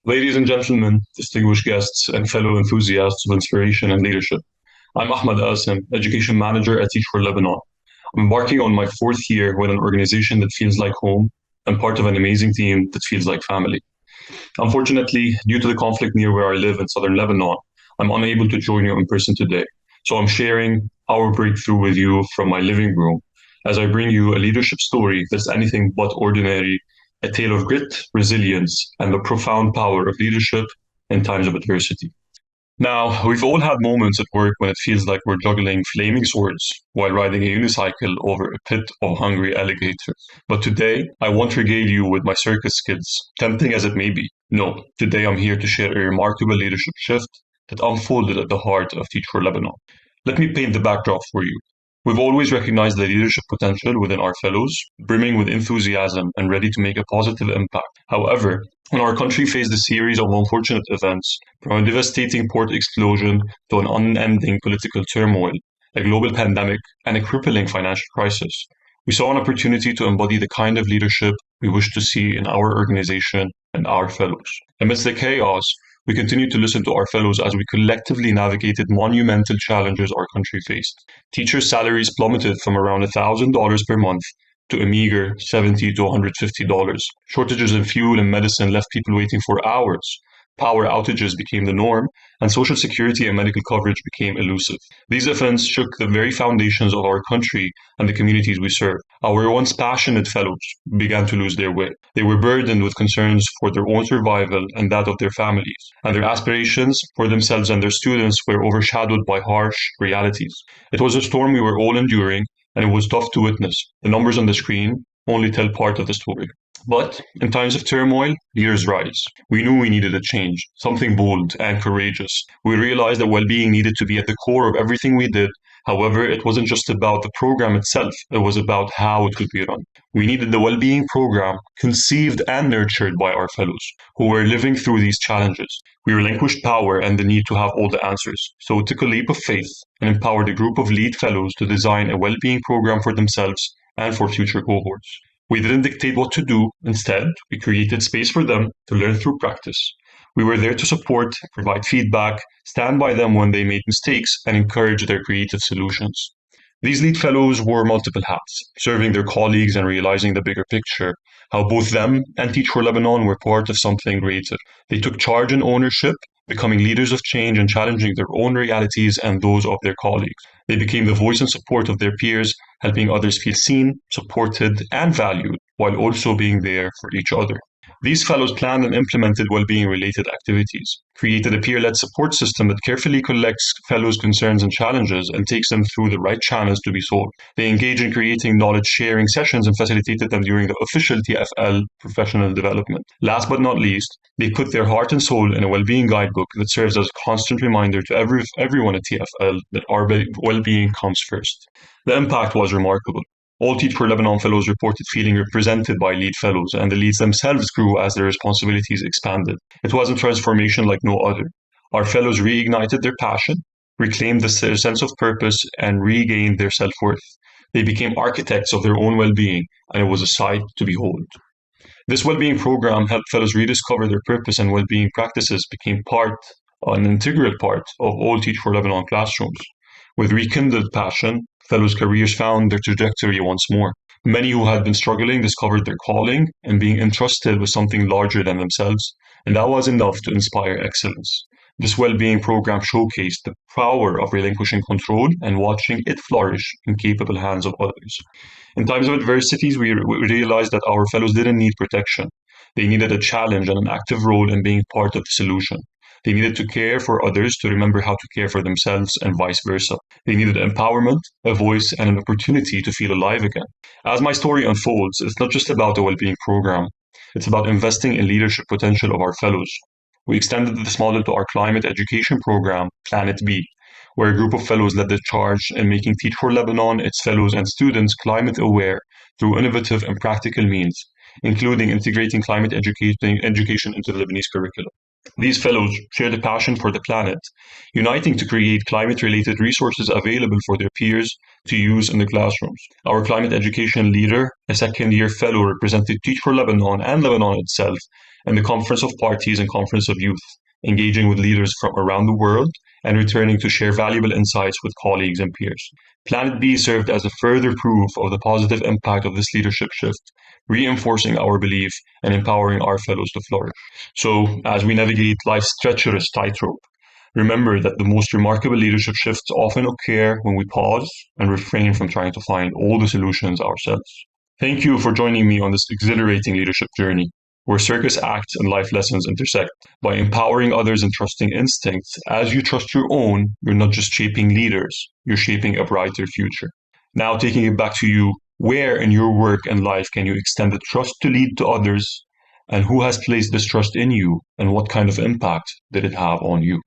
Ladies and gentlemen, distinguished guests, and fellow enthusiasts of inspiration and leadership, I'm Ahmed Asim, Education Manager at Teach for Lebanon. I'm embarking on my fourth year with an organization that feels like home and part of an amazing team that feels like family. Unfortunately, due to the conflict near where I live in southern Lebanon, I'm unable to join you in person today. So I'm sharing our breakthrough with you from my living room as I bring you a leadership story that's anything but ordinary, a tale of grit, resilience, and the profound power of leadership in times of adversity. Now, we've all had moments at work when it feels like we're juggling flaming swords while riding a unicycle over a pit of hungry alligators. But today, I won't regale you with my circus skills, tempting as it may be. No, today I'm here to share a remarkable leadership shift that unfolded at the heart of Teach for Lebanon. Let me paint the backdrop for you. We've always recognized the leadership potential within our fellows, brimming with enthusiasm and ready to make a positive impact. However, when our country faced a series of unfortunate events, from a devastating port explosion to an unending political turmoil, a global pandemic, and a crippling financial crisis, we saw an opportunity to embody the kind of leadership we wish to see in our organization and our fellows. Amidst the chaos, we continued to listen to our fellows as we collectively navigated monumental challenges our country faced. Teachers' salaries plummeted from around $1,000 per month to a meager $70 to $150. Shortages in fuel and medicine left people waiting for hours. Power outages became the norm, and social security and medical coverage became elusive. These events shook the very foundations of our country and the communities we serve. Our once passionate fellows began to lose their way. They were burdened with concerns for their own survival and that of their families, and their aspirations for themselves and their students were overshadowed by harsh realities. It was a storm we were all enduring, and it was tough to witness. The numbers on the screen only tell part of the story. But in times of turmoil, leaders rise. We knew we needed a change, something bold and courageous. We realized that well-being needed to be at the core of everything we did. However, it wasn't just about the program itself, it was about how it could be run. We needed the well-being program conceived and nurtured by our fellows who were living through these challenges. We relinquished power and the need to have all the answers. So we took a leap of faith and empowered a group of lead fellows to design a well-being program for themselves and for future cohorts. We didn't dictate what to do. Instead, we created space for them to learn through practice. We were there to support, provide feedback, stand by them when they made mistakes, and encourage their creative solutions. These lead fellows wore multiple hats, serving their colleagues and realizing the bigger picture, how both them and Teach for Lebanon were part of something greater. They took charge and ownership, becoming leaders of change and challenging their own realities and those of their colleagues. They became the voice and support of their peers, helping others feel seen, supported, and valued, while also being there for each other. These fellows planned and implemented well-being related activities, created a peer-led support system that carefully collects fellows' concerns and challenges and takes them through the right channels to be solved. They engage in creating knowledge-sharing sessions and facilitated them during the official TFL professional development. Last but not least, they put their heart and soul in a well-being guidebook that serves as a constant reminder to everyone at TFL that our well-being comes first. The impact was remarkable. All Teach for Lebanon fellows reported feeling represented by lead fellows, and the leads themselves grew as their responsibilities expanded. It was a transformation like no other. Our fellows reignited their passion, reclaimed their sense of purpose, and regained their self-worth. They became architects of their own well-being, and it was a sight to behold. This well-being program helped fellows rediscover their purpose, and well-being practices became an integral part of all Teach for Lebanon classrooms. With rekindled passion, fellows' careers found their trajectory once more. Many who had been struggling discovered their calling and being entrusted with something larger than themselves, and that was enough to inspire excellence. This well-being program showcased the power of relinquishing control and watching it flourish in capable hands of others. In times of adversities, we realized that our fellows didn't need protection. They needed a challenge and an active role in being part of the solution. They needed to care for others to remember how to care for themselves and vice versa. They needed empowerment, a voice, and an opportunity to feel alive again. As my story unfolds, it's not just about the well-being program. It's about investing in leadership potential of our fellows. We extended this model to our climate education program, Planet B, where a group of fellows led the charge in making Teach for Lebanon, its fellows and students climate aware through innovative and practical means, including integrating climate education into the Lebanese curriculum. These fellows share the passion for the planet, uniting to create climate-related resources available for their peers to use in the classrooms. Our climate education leader, a second-year fellow, represented Teach for Lebanon and Lebanon itself, and the Conference of Parties and Conference of Youth, engaging with leaders from around the world and returning to share valuable insights with colleagues and peers. Planet B served as a further proof of the positive impact of this leadership shift, reinforcing our belief and empowering our fellows to flourish. So, as we navigate life's treacherous tightrope, remember that the most remarkable leadership shifts often occur when we pause and refrain from trying to find all the solutions ourselves. Thank you for joining me on this exhilarating leadership journey, where circus acts and life lessons intersect. By empowering others and trusting instincts, as you trust your own, you're not just shaping leaders, you're shaping a brighter future. Now, taking it back to you, where in your work and life can you extend the trust to lead to others? And who has placed this trust in you? And what kind of impact did it have on you?